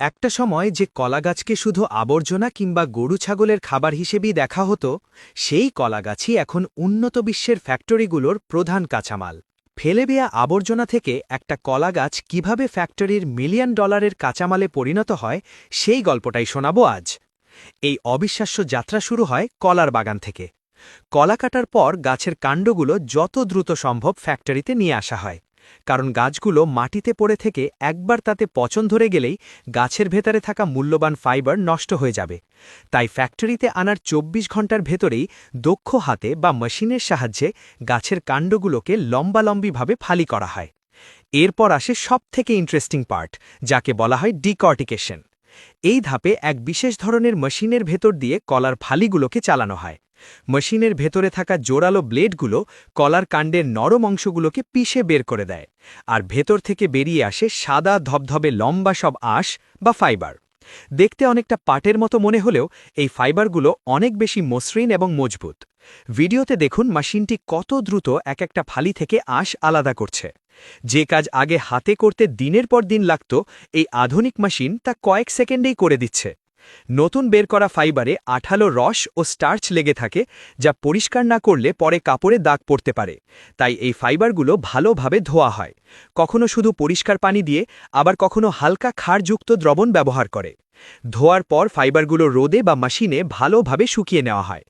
একটা সময় যে কলাগাছকে শুধু আবর্জনা কিংবা গরু ছাগলের খাবার হিসেবেই দেখা হতো সেই কলাগাছই এখন উন্নত বিশ্বের ফ্যাক্টরিগুলোর প্রধান কাঁচামাল। ফেলে দেয়া আবর্জনা থেকে একটা কলাগাছ কিভাবে ফ্যাক্টরির মিলিয়ন ডলারের কাঁচামালে পরিণত হয় সেই গল্পটাই শোনাব আজ। এই অবিশ্বাস্য যাত্রা শুরু হয় কলার বাগান থেকে। কলা কাটার পর গাছের কাণ্ডগুলো যত দ্রুত সম্ভব ফ্যাক্টরিতে নিয়ে আসা হয়, কারণ গাছগুলো মাটিতে পড়ে থেকে একবার তাতে পচন ধরে গেলেই গাছের ভেতরে থাকা মূল্যবান ফাইবার নষ্ট হয়ে যাবে। তাই ফ্যাক্টরিতে আনার ২৪ ঘন্টার ভেতরেই দক্ষ হাতে বা মেশিনের সাহায্যে গাছের কাণ্ডগুলোকে লম্বালম্বিভাবে ফালি করা হয়। এরপর আসে সবথেকে ইন্টারেস্টিং পার্ট, যাকে বলা হয় ডিকর্টিকেশন। এই ধাপে এক বিশেষ ধরনের মেশিনের ভেতর দিয়ে কলার ফালিগুলোকে চালানো হয়। মেশিনের ভেতরে থাকা জোরালো ব্লেডগুলো কলার কাণ্ডের নরম অংশগুলোকে পিষে বের করে দেয়, আর ভেতর থেকে বেরিয়ে আসে সাদা ধবধবে লম্বা সব আঁশ বা ফাইবার। দেখতে অনেকটা পাটের মতো মনে হলেও এই ফাইবারগুলো অনেক বেশি মসৃণ এবং মজবুত। ভিডিওতে দেখুন মেশিনটি কত দ্রুত এক একটা ফালি থেকে আঁশ আলাদা করছে। যে কাজ আগে হাতে করতে দিনের পর দিন লাগত, এই আধুনিক মেশিন তা কয়েক সেকেন্ডেই করে দিচ্ছে। নতুন বের করা ফাইবারে আঠালো রস ও স্টার্চ লেগে থাকে, যা পরিষ্কার না করলে পরে কাপড়ে দাগ পড়তে পারে। তাই এই ফাইবারগুলো ভালোভাবে ধোয়া হয়, কখনো শুধু পরিষ্কার পানি দিয়ে, আবার কখনো হালকা ক্ষারযুক্ত দ্রবণ ব্যবহার করে। ধোয়ার পর ফাইবারগুলো রোদে বা মেশিনে ভালোভাবে শুকিয়ে নেওয়া হয়।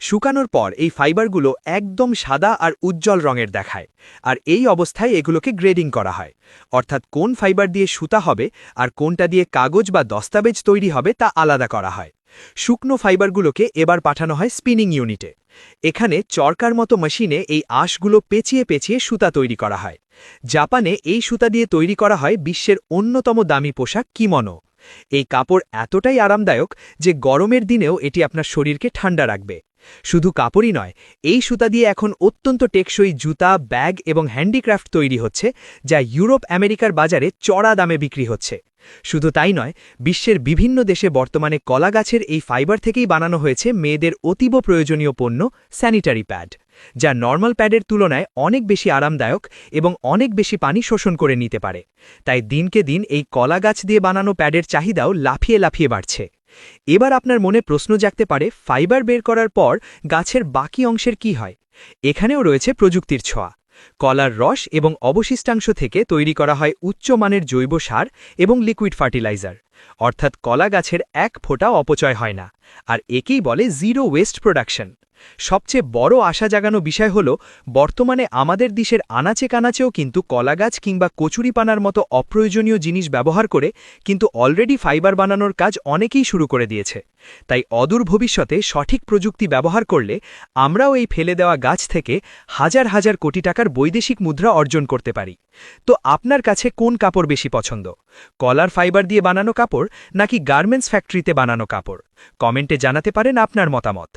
শুকানোর পর এই ফাইবারগুলো একদম সাদা আর উজ্জ্বল রঙের দেখায়, আর এই অবস্থায় এগুলোকে গ্রেডিং করা হয়, অর্থাৎ কোন ফাইবার দিয়ে সুতা হবে আর কোনটা দিয়ে কাগজ বা দস্তাবেজ তৈরি হবে তা আলাদা করা হয়। শুকনো ফাইবারগুলোকে এবার পাঠানো হয় স্পিনিং ইউনিটে। এখানে চরকার মতো মেশিনে এই আঁশগুলো পেঁচিয়ে পেঁচিয়ে সুতা তৈরি করা হয়। জাপানে এই সুতা দিয়ে তৈরি করা হয় বিশ্বের অন্যতম দামি পোশাক কিমোনো। এই কাপড় এতটাই আরামদায়ক যে গরমের দিনেও এটি আপনার শরীরকে ঠান্ডা রাখবে। শুধু কাপড়ই নয়, এই সুতা দিয়ে এখন অত্যন্ত টেকসই জুতা, ব্যাগ এবং হ্যান্ডিক্রাফট তৈরি হচ্ছে, যা ইউরোপ আমেরিকার বাজারে চড়া দামে বিক্রি হচ্ছে। শুধু তাই নয়, বিশ্বের বিভিন্ন দেশে বর্তমানে কলা গাছের এই ফাইবার থেকেই বানানো হয়েছে মেয়েদের অতীব প্রয়োজনীয় পণ্য স্যানিটারি প্যাড, যা নর্মাল প্যাডের তুলনায় অনেক বেশি আরামদায়ক এবং অনেক বেশি পানি শোষণ করে নিতে পারে। তাই দিনকে দিন এই কলা গাছ দিয়ে বানানো প্যাডের চাহিদাও লাফিয়ে লাফিয়ে বাড়ছে। এবার আপনার মনে প্রশ্ন জাগতে পারে, ফাইবার বের করার পর গাছের বাকি অংশের কি হয়? এখানেও রয়েছে প্রযুক্তির ছোঁয়া। কলার রস এবং অবশিষ্টাংশ থেকে তৈরি করা হয় উচ্চমানের জৈব সার এবং লিকুইড ফার্টিলাইজার, অর্থাৎ কলা গাছের এক ফোঁটাও অপচয় হয় না, আর একেই বলে জিরো ওয়েস্ট প্রোডাকশন। সবচেয়ে বড় আশা জাগানো বিষয় হল, বর্তমানে আমাদের দেশের আনাচে কানাচেও কিন্তু কলাগাছ কিংবা কচুরিপানার মতো অপ্রয়োজনীয় জিনিস ব্যবহার করে কিন্তু অলরেডি ফাইবার বানানোর কাজ অনেকেই শুরু করে দিয়েছে। তাই অদূর ভবিষ্যতে সঠিক প্রযুক্তি ব্যবহার করলে আমরাও এই ফেলে দেওয়া গাছ থেকে হাজার হাজার কোটি টাকার বৈদেশিক মুদ্রা অর্জন করতে পারি। তো আপনার কাছে কোন কাপড় বেশি পছন্দ, কলার ফাইবার দিয়ে বানানো কাপড় নাকি গার্মেন্টস ফ্যাক্টরিতে বানানো কাপড়? কমেন্টে জানাতে পারেন আপনার মতামত।